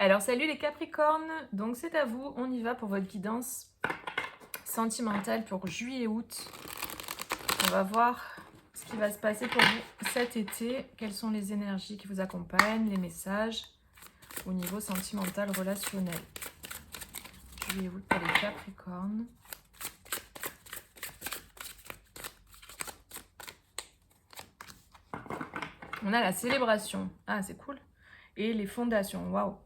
Alors salut les Capricornes, donc c'est à vous, on y va pour votre guidance sentimentale pour juillet-août. On va voir ce qui va se passer pour vous cet été, quelles sont les énergies qui vous accompagnent, les messages au niveau sentimental relationnel. Juillet-août pour les Capricornes. On a la célébration, ah c'est cool, et les fondations, waouh.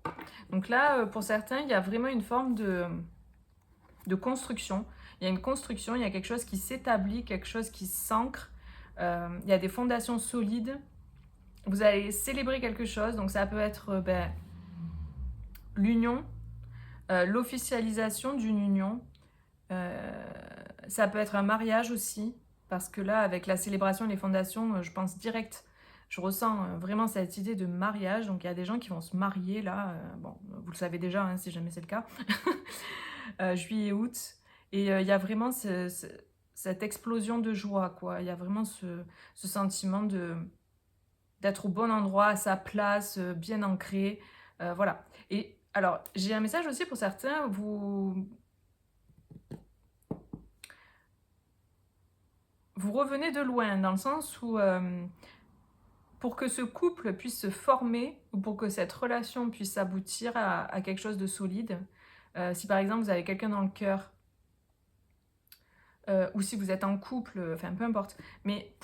Donc là, pour certains, il y a vraiment une forme de construction. Il y a une construction, il y a quelque chose qui s'établit, quelque chose qui s'ancre. Il y a des fondations solides. Vous allez célébrer quelque chose, donc ça peut être l'union, l'officialisation d'une union. Ça peut être un mariage aussi, parce que là, avec la célébration et les fondations, je pense direct, je ressens vraiment cette idée de mariage. Donc il y a des gens qui vont se marier là, bon, vous le savez déjà, hein, si jamais c'est le cas, juillet, août, et il y a vraiment cette explosion de joie, quoi. Il y a vraiment ce sentiment d'être au bon endroit, à sa place, bien ancré, voilà. Et alors, j'ai un message aussi pour certains, vous revenez de loin, dans le sens où pour que ce couple puisse se former, ou pour que cette relation puisse aboutir à quelque chose de solide, si par exemple vous avez quelqu'un dans le cœur, ou si vous êtes en couple, enfin peu importe, mais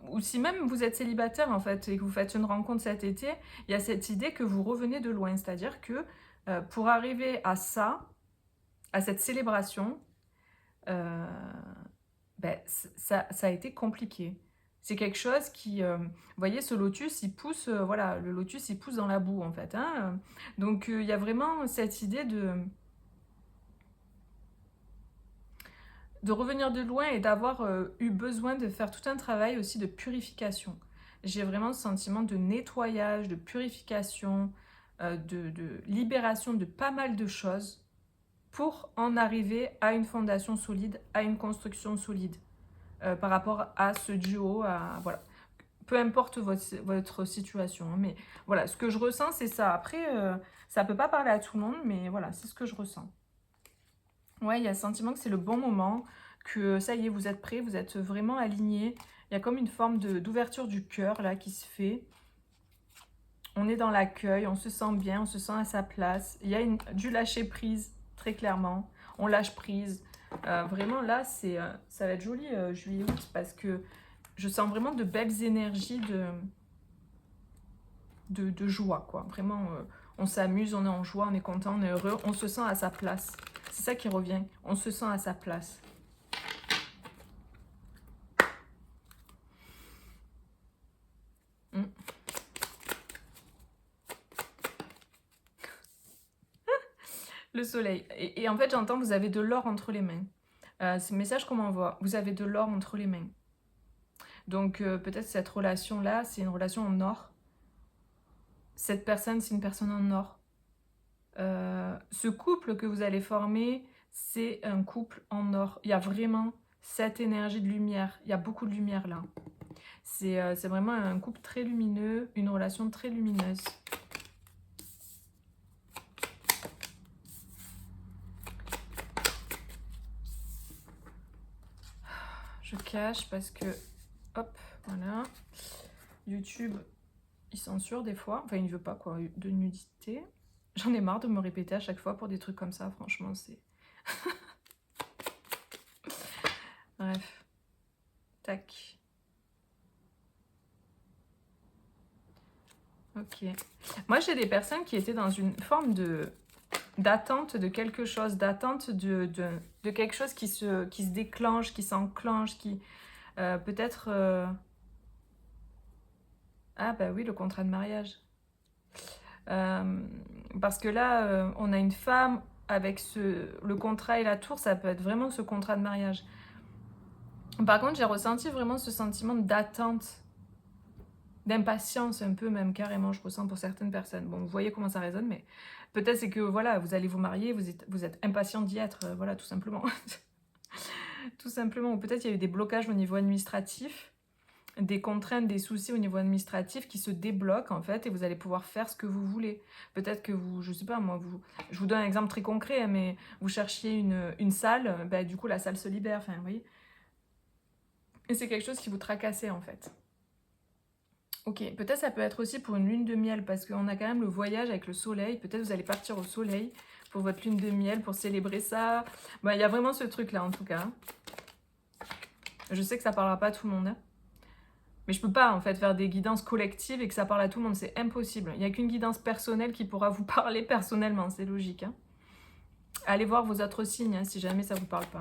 ou si même vous êtes célibataire en fait, et que vous faites une rencontre cet été, il y a cette idée que vous revenez de loin, c'est-à-dire que pour arriver à ça, à cette célébration, euh, ça a été compliqué. C'est quelque chose qui, vous voyez, ce lotus, il pousse, voilà, le lotus, il pousse dans la boue, en fait. Hein. Donc, il y a vraiment cette idée de revenir de loin et d'avoir eu besoin de faire tout un travail aussi de purification. J'ai vraiment ce sentiment de nettoyage, de purification, de libération de pas mal de choses pour en arriver à une fondation solide, à une construction solide. Par rapport à ce duo, voilà. Peu importe votre situation, hein, mais voilà, ce que je ressens, c'est ça. Après, ça peut pas parler à tout le monde, mais voilà, c'est ce que je ressens. Ouais, il y a le sentiment que c'est le bon moment, que ça y est, vous êtes prêts, vous êtes vraiment alignés. Il y a comme une forme d'ouverture du cœur, là, qui se fait. On est dans l'accueil, on se sent bien, on se sent à sa place. Il y a du lâcher prise, très clairement. On lâche prise. Vraiment, là, ça va être joli, juillet-août, parce que je sens vraiment de belles énergies de joie, quoi. Vraiment, on s'amuse, on est en joie, on est content, on est heureux, on se sent à sa place. C'est ça qui revient, on se sent à sa place. Mm. Le soleil. Et en fait, j'entends, vous avez de l'or entre les mains. C'est le message qu'on m'envoie. Vous avez de l'or entre les mains. Donc, peut-être cette relation-là, c'est une relation en or. Cette personne, c'est une personne en or. Ce couple que vous allez former, c'est un couple en or. Il y a vraiment cette énergie de lumière. Il y a beaucoup de lumière là. C'est vraiment un couple très lumineux, une relation très lumineuse. Je cache parce que, hop, voilà. YouTube, il censure des fois. Enfin, il ne veut pas, quoi, de nudité. J'en ai marre de me répéter à chaque fois pour des trucs comme ça, franchement, c'est... Bref. Tac. Ok. Moi, j'ai des personnes qui étaient dans une forme d'attente de quelque chose, d'attente de quelque chose qui se déclenche, qui s'enclenche, qui peut-être... Ah bah oui, le contrat de mariage. Parce que là, on a une femme avec le contrat et la tour, ça peut être vraiment ce contrat de mariage. Par contre, j'ai ressenti vraiment ce sentiment d'attente, d'impatience un peu même carrément, je ressens pour certaines personnes. Bon, vous voyez comment ça résonne, mais peut-être c'est que voilà, vous allez vous marier, vous êtes impatient d'y être, voilà, tout simplement. Tout simplement. Ou peut-être il y a eu des blocages au niveau administratif. des contraintes, des soucis au niveau administratif qui se débloquent en fait et vous allez pouvoir faire ce que vous voulez. Peut-être que vous, je sais pas moi, je vous donne un exemple très concret, hein, mais vous cherchiez une salle, bah, du coup la salle se libère, enfin vous voyez. Et c'est quelque chose qui vous tracassait en fait. Ok, peut-être ça peut être aussi pour une lune de miel parce qu'on a quand même le voyage avec le soleil. Peut-être vous allez partir au soleil pour votre lune de miel, pour célébrer ça. Bah, il y a vraiment ce truc là en tout cas. Je sais que ça parlera pas à tout le monde, hein. Mais je peux pas en fait faire des guidances collectives et que ça parle à tout le monde, c'est impossible. Il n'y a qu'une guidance personnelle qui pourra vous parler personnellement, c'est logique, hein. Allez voir vos autres signes hein, si jamais ça vous parle pas.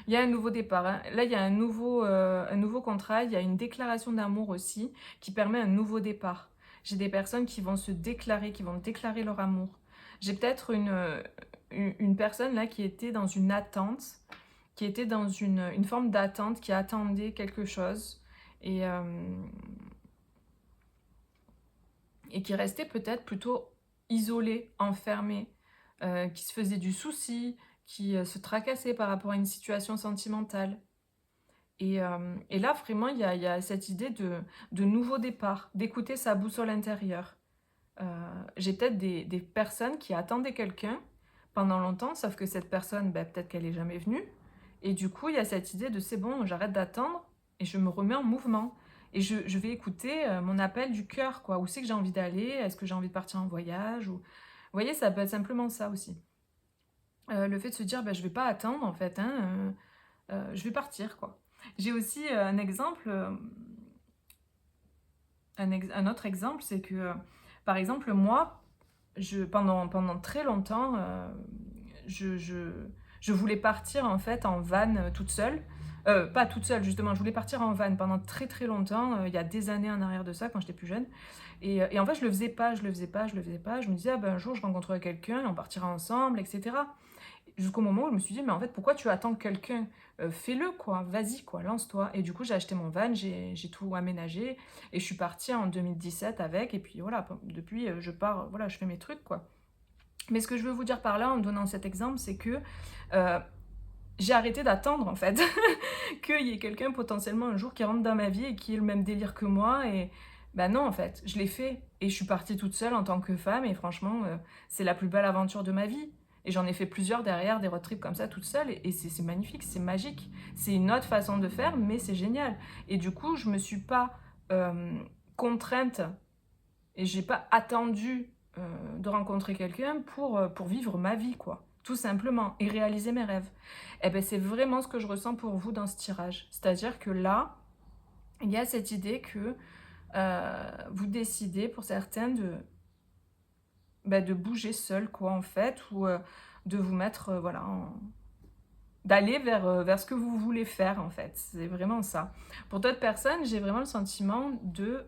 Il y a un nouveau départ, hein. Là il y a un nouveau contrat, il y a une déclaration d'amour aussi qui permet un nouveau départ. J'ai des personnes qui vont se déclarer, qui vont déclarer leur amour. J'ai peut-être une personne là qui était dans une attente, qui était dans une forme d'attente, qui attendait quelque chose et, euh, et qui restait peut-être plutôt isolée, enfermée, qui se faisait du souci, qui se tracassait par rapport à une situation sentimentale. Et là, vraiment, il y a cette idée de nouveau départ, d'écouter sa boussole intérieure. J'ai peut-être des personnes qui attendaient quelqu'un pendant longtemps, sauf que cette personne, ben, peut-être qu'elle n'est jamais venue. Et du coup, il y a cette idée de c'est bon, j'arrête d'attendre et je me remets en mouvement. Et je vais écouter mon appel du cœur, quoi. Où c'est que j'ai envie d'aller? Est-ce que j'ai envie de partir en voyage ou... Vous voyez, ça peut être simplement ça aussi. Le fait de se dire, ben, je vais pas attendre, en fait, hein, je vais partir, quoi. J'ai aussi un exemple, un autre exemple, c'est que, par exemple, moi, pendant très longtemps, je, je, je voulais partir en fait en van toute seule. Pas toute seule, justement, je voulais partir en van pendant très très longtemps, il y a des années en arrière de ça, quand j'étais plus jeune. Et en fait, je le faisais pas, je le faisais pas, je le faisais pas. Je me disais, ah ben, un jour, je rencontrerai quelqu'un et on partira ensemble, etc. Jusqu'au moment où je me suis dit, mais en fait, pourquoi tu attends quelqu'un? Fais-le, quoi, vas-y, quoi, lance-toi. Et du coup, j'ai acheté mon van, j'ai tout aménagé, et je suis partie en 2017 avec, et puis voilà, depuis, je pars, voilà, je fais mes trucs, quoi. Mais ce que je veux vous dire par là, en donnant cet exemple, c'est que euh, j'ai arrêté d'attendre, en fait, qu'il y ait quelqu'un potentiellement un jour qui rentre dans ma vie et qui ait le même délire que moi, et ben non, en fait, je l'ai fait, et je suis partie toute seule en tant que femme, et franchement, c'est la plus belle aventure de ma vie. Et j'en ai fait plusieurs derrière, des road trips comme ça, toute seule, et c'est magnifique, c'est magique. C'est une autre façon de faire, mais c'est génial. Et du coup, je me suis pas contrainte, et j'ai pas attendu de rencontrer quelqu'un pour vivre ma vie, quoi. Tout simplement, et réaliser mes rêves. Et ben c'est vraiment ce que je ressens pour vous dans ce tirage. C'est-à-dire que là, il y a cette idée que vous décidez pour certains de bouger seul, quoi, en fait, ou de vous mettre, voilà, d'aller vers ce que vous voulez faire, en fait. C'est vraiment ça. Pour d'autres personnes, j'ai vraiment le sentiment de...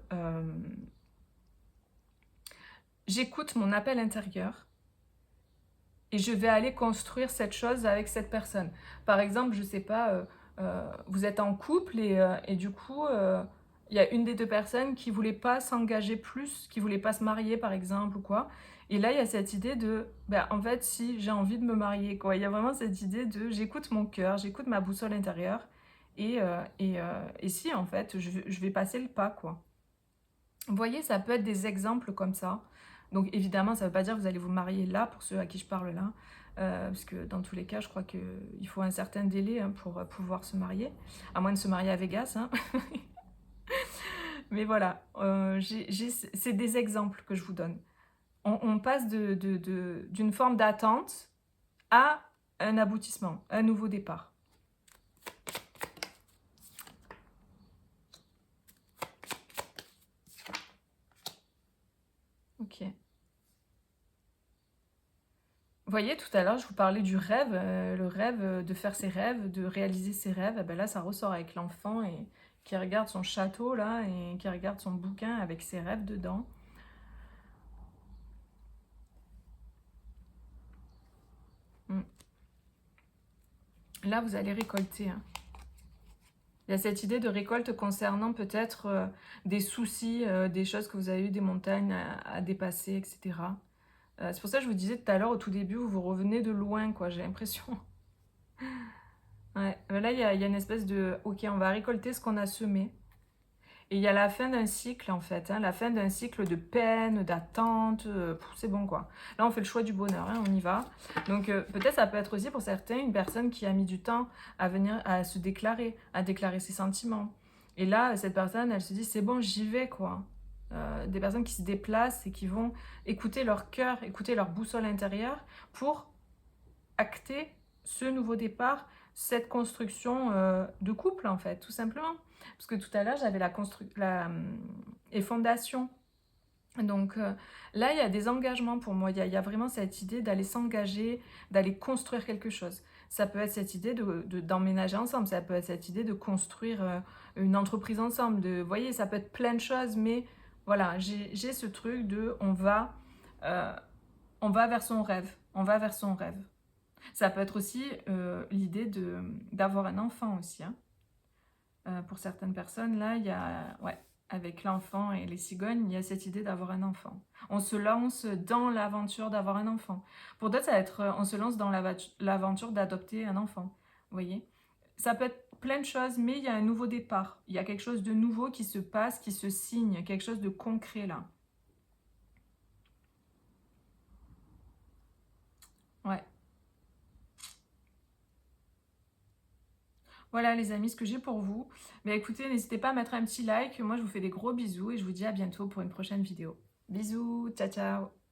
j'écoute mon appel intérieur et je vais aller construire cette chose avec cette personne. Par exemple, je sais pas, vous êtes en couple et du coup, il y a une des deux personnes qui voulait pas s'engager plus, qui voulait pas se marier par exemple ou quoi. Et là, il y a cette idée de, ben, en fait, si j'ai envie de me marier, quoi. Il y a vraiment cette idée de, j'écoute mon cœur, j'écoute ma boussole intérieure et si, en fait, je vais passer le pas, quoi. Vous voyez, ça peut être des exemples comme ça. Donc évidemment, ça ne veut pas dire que vous allez vous marier là, pour ceux à qui je parle là. Parce que dans tous les cas, je crois qu'il faut un certain délai hein, pour pouvoir se marier. À moins de se marier à Vegas. Hein. Mais voilà, c'est des exemples que je vous donne. On passe d'une forme d'attente à un aboutissement, un nouveau départ. Ok. Vous voyez, tout à l'heure, je vous parlais du rêve, le rêve de faire ses rêves, de réaliser ses rêves. Et ben là, ça ressort avec l'enfant et qui regarde son château là et qui regarde son bouquin avec ses rêves dedans. Mm. Là, vous allez récolter. Hein. Il y a cette idée de récolte concernant peut-être des soucis, des choses que vous avez eues, des montagnes à dépasser, etc. C'est pour ça que je vous disais tout à l'heure, au tout début, vous revenez de loin, quoi, j'ai l'impression. Ouais. Là, il y a une espèce de... Ok, on va récolter ce qu'on a semé. Et il y a la fin d'un cycle, en fait. Hein, la fin d'un cycle de peine, d'attente. C'est bon, quoi. Là, on fait le choix du bonheur. Hein, on y va. Donc, peut-être ça peut être aussi pour certains une personne qui a mis du temps à venir à se déclarer, à déclarer ses sentiments. Et là, cette personne, elle se dit, c'est bon, j'y vais, quoi. Des personnes qui se déplacent et qui vont écouter leur cœur, écouter leur boussole intérieure pour acter ce nouveau départ, cette construction de couple en fait, tout simplement. Parce que tout à l'heure, j'avais les fondations. Donc là, il y a des engagements pour moi. Il y a vraiment cette idée d'aller s'engager, d'aller construire quelque chose. Ça peut être cette idée d'emménager ensemble, ça peut être cette idée de construire une entreprise ensemble. Vous voyez, ça peut être plein de choses, mais voilà, j'ai ce truc de euh, on va vers son rêve, on va vers son rêve. Ça peut être aussi l'idée d'avoir un enfant aussi. Hein. Pour certaines personnes, là, il y a, ouais, avec l'enfant et les cigognes, il y a cette idée d'avoir un enfant. On se lance dans l'aventure d'avoir un enfant. Pour d'autres, ça va être, on se lance dans l'aventure d'adopter un enfant. Vous voyez? Ça peut être plein de choses, mais il y a un nouveau départ. Il y a quelque chose de nouveau qui se passe, qui se signe, quelque chose de concret là. Ouais. Voilà les amis, ce que j'ai pour vous. Mais écoutez, n'hésitez pas à mettre un petit like. Moi, je vous fais des gros bisous et je vous dis à bientôt pour une prochaine vidéo. Bisous, ciao ciao.